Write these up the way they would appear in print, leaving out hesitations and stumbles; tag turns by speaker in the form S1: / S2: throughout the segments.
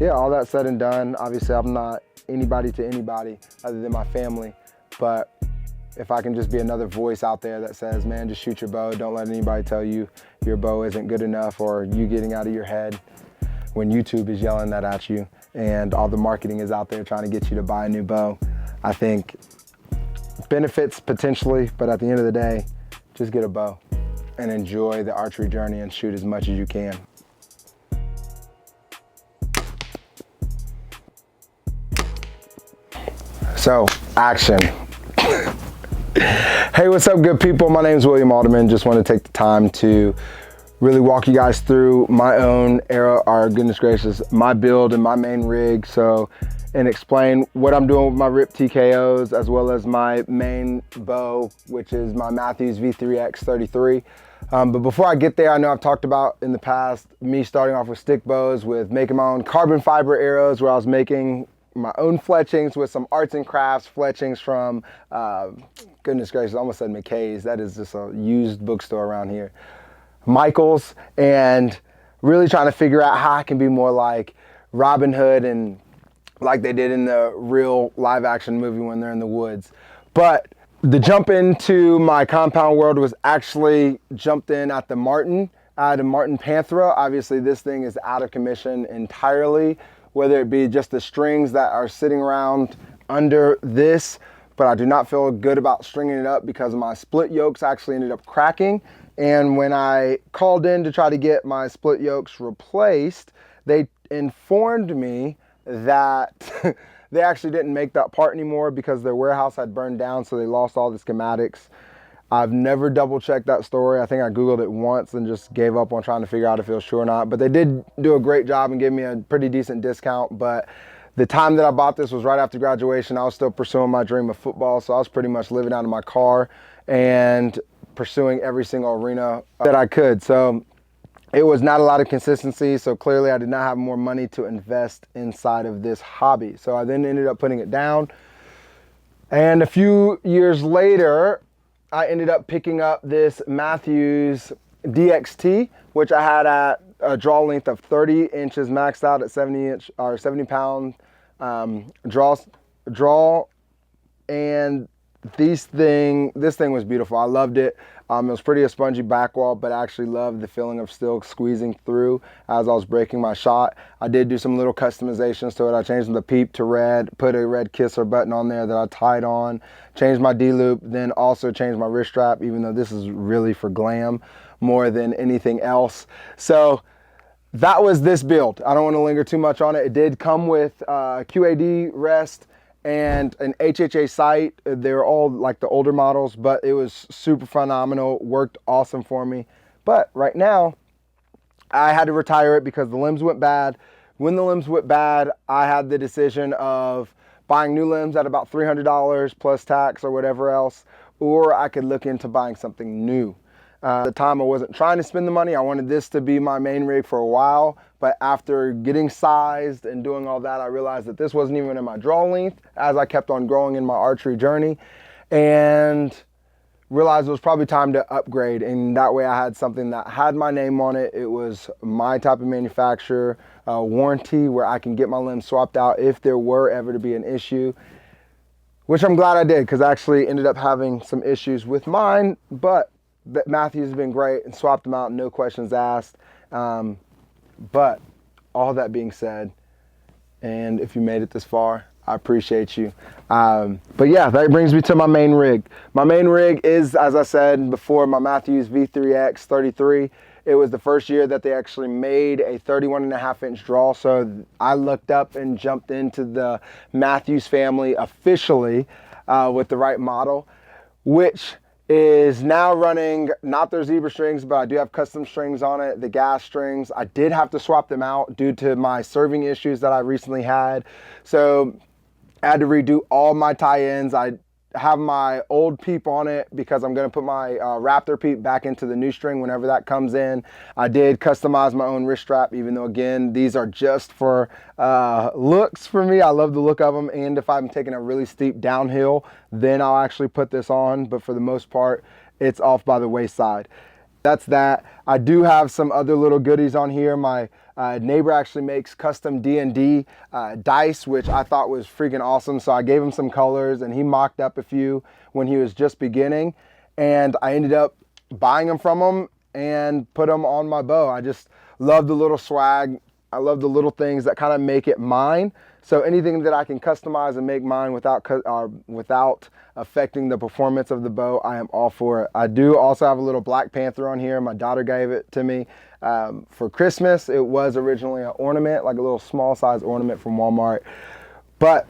S1: yeah, all that said and done, obviously I'm not anybody to anybody other than my family, but if I can just be another voice out there that says, man, just shoot your bow. Don't let anybody tell you your bow isn't good enough or you getting out of your head when YouTube is yelling that at you and all the marketing is out there trying to get you to buy a new bow. I think benefits potentially, but at the end of the day, just get a bow and enjoy the archery journey and shoot as much as you can. So, action. Hey, what's up, good people? My name is William Alderman. Just want to take the time to really walk you guys through my own era, or goodness gracious, my build and my main rig. And explain what I'm doing with my RIP TKOs as well as my main bow, which is my Mathews V3X 33. But before I get there, I know I've talked about in the past me starting off with stick bows, with making my own carbon fiber arrows, where I was making my own fletchings with some arts and crafts fletchings from, goodness gracious, I almost said McKay's. That is just a used bookstore around here. Michael's, and really trying to figure out how I can be more like Robin Hood and like they did in the real live action movie when they're in the woods. But the jump into my compound world was actually jumped in at the Martin Panthera. Obviously this thing is out of commission entirely, whether it be just the strings that are sitting around under this, but I do not feel good about stringing it up because my split yokes actually ended up cracking. And when I called in to try to get my split yokes replaced, they informed me that they actually didn't make that part anymore because their warehouse had burned down, so they lost all the schematics. I've never double checked that story. I think I Googled it once and just gave up on trying to figure out if it was true or not. But they did do a great job and give me a pretty decent discount. But the time that I bought this was right after graduation. I was still pursuing my dream of football, so I was pretty much living out of my car and pursuing every single arena that I could. So it was not a lot of consistency, so clearly I did not have more money to invest inside of this hobby. So I then ended up putting it down. And a few years later, I ended up picking up this Mathews DXT, which I had at a draw length of 30 inches, maxed out at 70 pound draw. And this thing was beautiful. I loved it. It was pretty a spongy back wall, but I actually loved the feeling of still squeezing through as I was breaking my shot. I did do some little customizations to it. I changed the peep to red, put a red kisser button on there that I tied on, changed my D-loop, then also changed my wrist strap, even though this is really for glam more than anything else. So that was this build. I don't want to linger too much on it. It did come with QAD rest and an HHA sight. They're all like the older models, but it was super phenomenal, worked awesome for me. But right now, I had to retire it because the limbs went bad. When the limbs went bad, I had the decision of buying new limbs at about $300 plus tax or whatever else, or I could look into buying something new. At the time, I wasn't trying to spend the money. I wanted this to be my main rig for a while, but after getting sized and doing all that, I realized that this wasn't even in my draw length as I kept on growing in my archery journey, and realized it was probably time to upgrade. And that way I had something that had my name on it. It was my type of manufacturer, warranty, where I can get my limbs swapped out if there were ever to be an issue, which I'm glad I did, because I actually ended up having some issues with mine, but Mathews has been great and swapped them out, no questions asked. But all that being said, and if you made it this far, I appreciate you. But yeah, that brings me to my main rig. My main rig is, as I said before, my Mathews V3X 33. It was the first year that they actually made a 31.5-inch draw. So I looked up and jumped into the Mathews family officially with the right model, which is now running not their zebra strings, but I do have custom strings on it, the gas strings. I did have to swap them out due to my serving issues that I recently had. So I had to redo all my tie-ins. I have my old peep on it because I'm gonna put my Raptor peep back into the new string whenever that comes in. I did customize my own wrist strap, even though again, these are just for looks for me. I love the look of them, and if I'm taking a really steep downhill, then I'll actually put this on, but for the most part, it's off by the wayside. That's that. I do have some other little goodies on here. My Neighbor actually makes custom D&D dice, which I thought was freaking awesome. So I gave him some colors and he mocked up a few when he was just beginning. And I ended up buying them from him and put them on my bow. I just love the little swag. I love the little things that kind of make it mine. So anything that I can customize and make mine without affecting the performance of the bow, I am all for it. I do also have a little Black Panther on here. My daughter gave it to me for Christmas. It was originally an ornament, like a little small size ornament from Walmart. But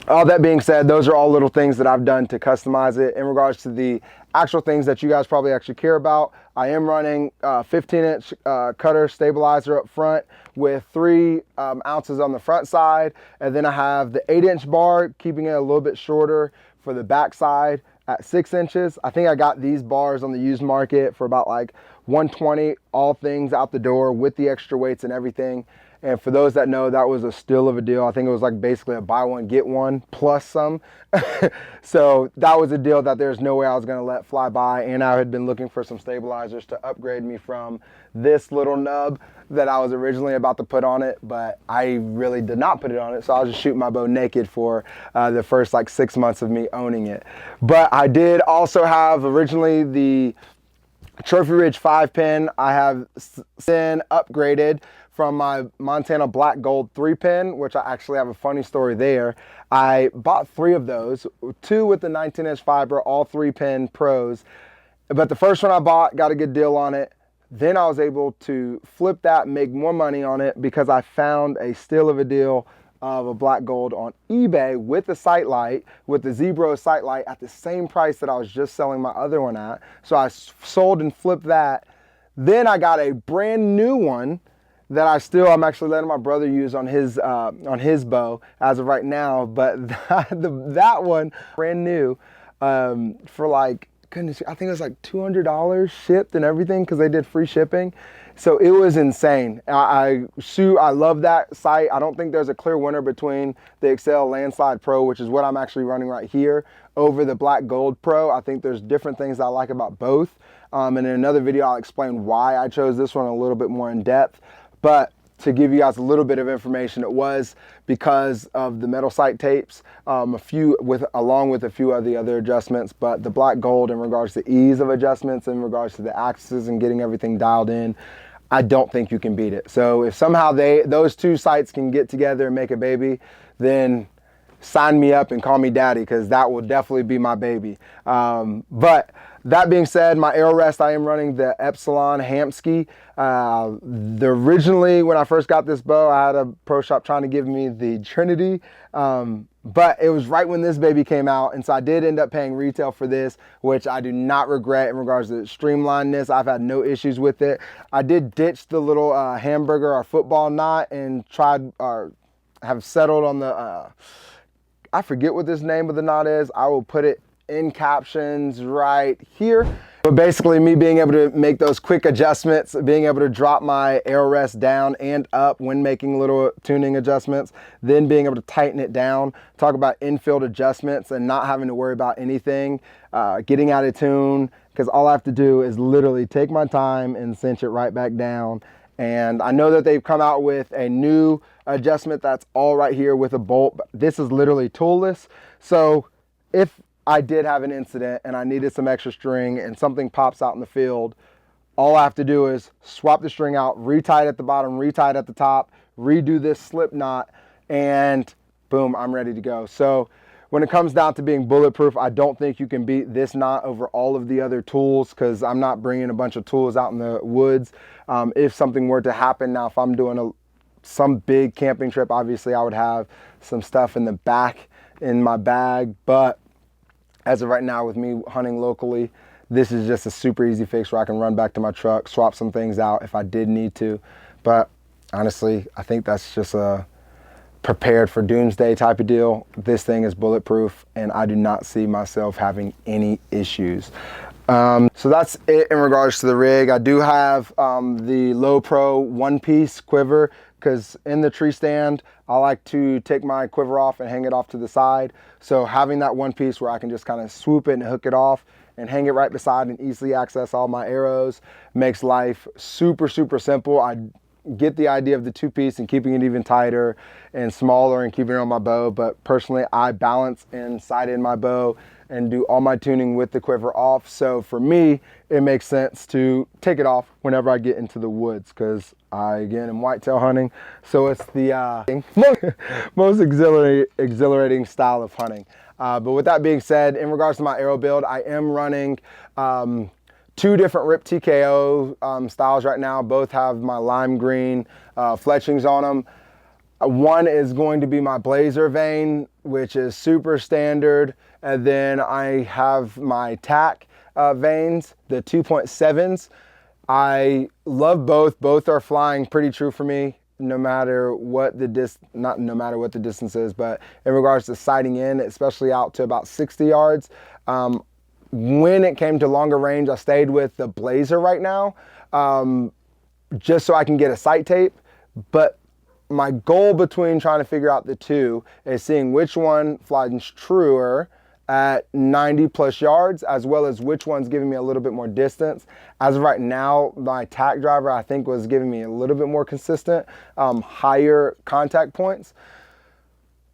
S1: all that being said, those are all little things that I've done to customize it. In regards to the actual things that you guys probably actually care about, I am running 15-inch cutter stabilizer up front with 3 ounces on the front side. And then I have the 8-inch bar, keeping it a little bit shorter for the back side at 6 inches. I think I got these bars on the used market for about like $120, all things out the door with the extra weights and everything. And for those that know, that was a steal of a deal. I think it was like basically a buy one, get one plus some. So that was a deal that there's no way I was gonna let fly by. And I had been looking for some stabilizers to upgrade me from this little nub that I was originally about to put on it, but I really did not put it on it. So I was just shooting my bow naked for the first like 6 months of me owning it. But I did also have originally the Trophy Ridge 5-pin. I have since upgraded from my Montana Black Gold 3-pin, which I actually have a funny story there. I bought 3 of those, 2 with the 19-inch fiber, all 3-pin pros. But the first one I bought, got a good deal on it. Then I was able to flip that and make more money on it because I found a steal of a deal of a Black Gold on eBay with the sight light, with the Zebro sight light at the same price that I was just selling my other one at. So I sold and flipped that. Then I got a brand new one that I'm actually letting my brother use on his bow as of right now. But that one, brand new, for like, goodness, I think it was like $200 shipped and everything because they did free shipping. So it was insane. I love that sight. I don't think there's a clear winner between the Axcel Landslide Pro, which is what I'm actually running right here, over the Black Gold Pro. I think there's different things I like about both. And in another video, I'll explain why I chose this one a little bit more in depth. But to give you guys a little bit of information, it was because of the metal sight tapes, along with a few of the other adjustments. But the Black Gold, in regards to ease of adjustments, in regards to the axes and getting everything dialed in, I don't think you can beat it. So if somehow those 2 sights can get together and make a baby, then sign me up and call me daddy, because that will definitely be my baby. But that being said, my arrow rest, I am running the Epsilon Hamsky. Originally, when I first got this bow, I had a pro shop trying to give me the Trinity, but it was right when this baby came out, and so I did end up paying retail for this, which I do not regret in regards to streamlinedness. I've had no issues with it. I did ditch the little hamburger or football knot and have settled on the, I forget what this name of the knot is. I will put it in captions right here. But basically, me being able to make those quick adjustments, being able to drop my arrow rest down and up when making little tuning adjustments, then being able to tighten it down, talk about infield adjustments and not having to worry about anything, getting out of tune, because all I have to do is literally take my time and cinch it right back down. And I know that they've come out with a new adjustment that's all right here with a bolt. This is literally toolless. So if I did have an incident and I needed some extra string and something pops out in the field, all I have to do is swap the string out, retie it at the bottom, retie it at the top, redo this slip knot, and boom, I'm ready to go. So when it comes down to being bulletproof, I don't think you can beat this knot over all of the other tools, because I'm not bringing a bunch of tools out in the woods. If something were to happen, now if I'm doing some big camping trip, obviously I would have some stuff in the back in my bag, but as of right now, with me hunting locally, this is just a super easy fix where I can run back to my truck, swap some things out if I did need to. But honestly, I think that's just a prepared for doomsday type of deal. This thing is bulletproof, and I do not see myself having any issues. So that's it in regards to the rig. I do have the Low Pro one-piece quiver, because in the tree stand, I like to take my quiver off and hang it off to the side. So having that one piece where I can just kind of swoop it and hook it off and hang it right beside and easily access all my arrows makes life super, super simple. I get the idea of the two-piece and keeping it even tighter and smaller and keeping it on my bow. But personally, I balance and sight in my bow and do all my tuning with the quiver off. So for me, it makes sense to take it off whenever I get into the woods, because I, again, am whitetail hunting. So it's the most exhilarating style of hunting. But with that being said, in regards to my arrow build, I am running 2 different Rip TKO styles right now. Both have my lime green fletchings on them. One is going to be my Blazer vein, which is super standard. And then I have my tack veins, the 2.7s. I love both. Both are flying pretty true for me, no matter what the not no matter what the distance is, but in regards to sighting in, especially out to about 60 yards. When it came to longer range, I stayed with the Blazer right now, just so I can get a sight tape. But my goal between trying to figure out the two is seeing which one flies truer at 90 plus yards, as well as which one's giving me a little bit more distance. As of right now, my tack driver, I think, was giving me a little bit more consistent, higher contact points.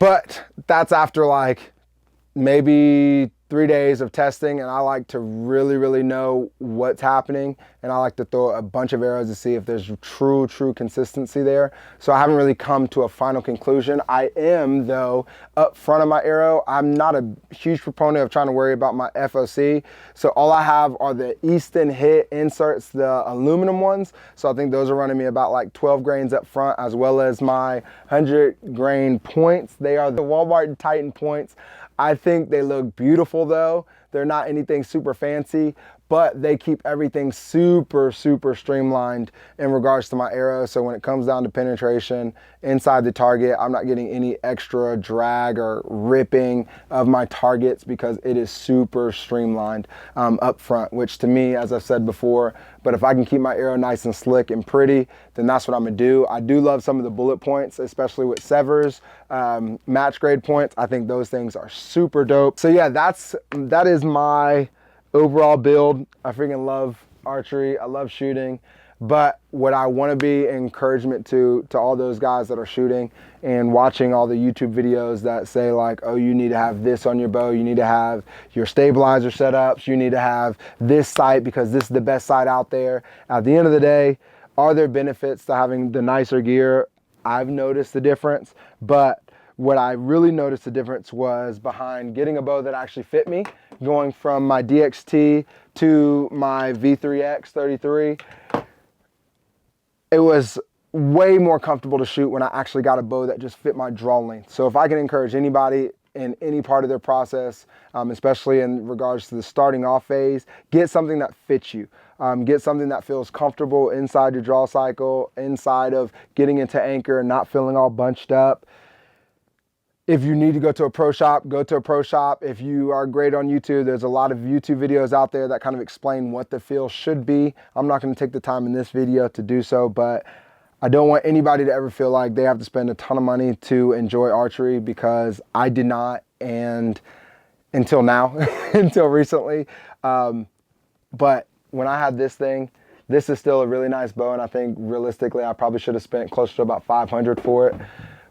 S1: But that's after like maybe 3 days of testing, and I like to really know what's happening, and I like to throw a bunch of arrows to see if there's true consistency there. So I haven't really come to a final conclusion. I am, though, up front of my arrow, I'm not a huge proponent of trying to worry about my FOC. So all I have are the Easton Hit inserts, the aluminum ones. So I think those are running me about like 12 grains up front, as well as my 100 grain points. They are the Walmart Titan points. I think they look beautiful though. They're not anything super fancy, but they keep everything super streamlined in regards to my arrow. So when it comes down to penetration inside the target, I'm not getting any extra drag or ripping of my targets, because it is super streamlined up front, which to me, as I've said before, but if I can keep my arrow nice and slick and pretty, then that's what I'm gonna do. I do love some of the bullet points, especially with Severs, match grade points. I think those things are super dope. So yeah, that is my overall build. I freaking love archery. I love shooting. But what I want to be encouragement to all those guys that are shooting and watching all the YouTube videos that say like, oh, you need to have this on your bow, you need to have your stabilizer setups, you need to have this sight because this is the best sight out there. At the end of the day, are there benefits to having the nicer gear? I've noticed the difference, but what I really noticed the difference was behind getting a bow that actually fit me, going from my DXT to my V3X 33. It was way more comfortable to shoot when I actually got a bow that just fit my draw length. So if I can encourage anybody in any part of their process, especially in regards to the starting off phase, get something that fits you. Get something that feels comfortable inside your draw cycle, inside of getting into anchor and not feeling all bunched up. If you need to go to a pro shop, go to a pro shop. If you are great on YouTube, there's a lot of YouTube videos out there that kind of explain what the feel should be. I'm not going to take the time in this video to do so, but I don't want anybody to ever feel like they have to spend a ton of money to enjoy archery, because I did not, and until now, until recently. But when I had this thing, this is still a really nice bow, and I think realistically I probably should have spent closer to about $500 for it.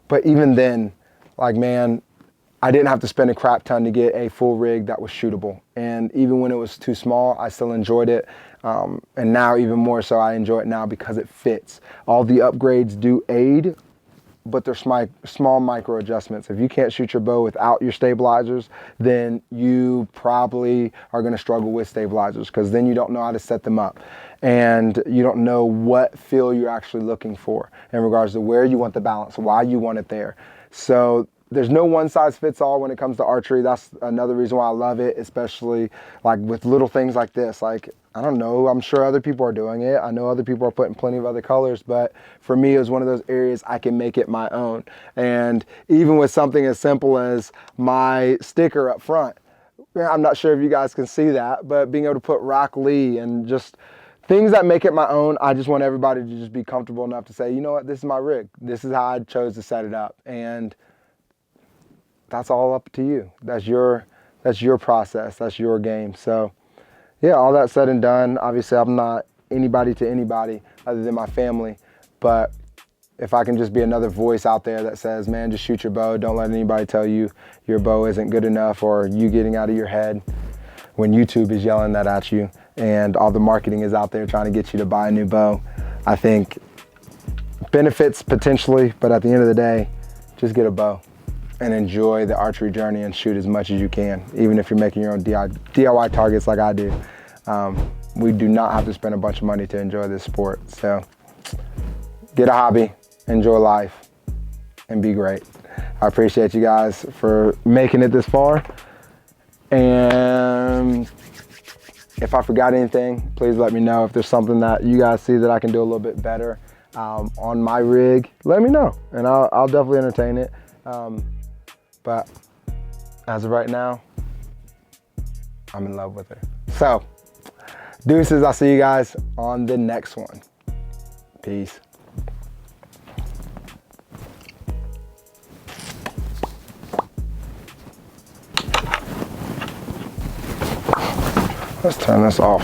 S1: But even then, like, man, I didn't have to spend a crap ton to get a full rig that was shootable. And even when it was too small, I still enjoyed it. And now even more so, I enjoy it now because it fits. All the upgrades do aid, but they're small micro adjustments. If you can't shoot your bow without your stabilizers, then you probably are gonna struggle with stabilizers, because then you don't know how to set them up. And you don't know what feel you're actually looking for in regards to where you want the balance, why you want it there. So there's no one size fits all when it comes to archery. That's another reason why I love it, especially like with little things like this. Like, I don't know, I'm sure other people are doing it. I know other people are putting plenty of other colors, but for me, it was one of those areas I can make it my own. And even with something as simple as my sticker up front, I'm not sure if you guys can see that, but being able to put Rock Lee and just things that make it my own, I just want everybody to just be comfortable enough to say, you know what, this is my rig. This is how I chose to set it up. And that's all up to you. That's your process. That's your game. So yeah, all that said and done, obviously I'm not anybody to anybody other than my family. But if I can just be another voice out there that says, man, just shoot your bow. Don't let anybody tell you your bow isn't good enough, or you getting out of your head when YouTube is yelling that at you and all the marketing is out there trying to get you to buy a new bow. I think benefits potentially, but at the end of the day, just get a bow and enjoy the archery journey and shoot as much as you can, even if you're making your own DIY targets like I do. We do not have to spend a bunch of money to enjoy this sport. So get a hobby, enjoy life, and be great. I appreciate you guys for making it this far. And if I forgot anything, please let me know. If there's something that you guys see that I can do a little bit better on my rig, let me know, and I'll definitely entertain it. But as of right now, I'm in love with her. So, deuces, I'll see you guys on the next one. Peace. Let's turn this off.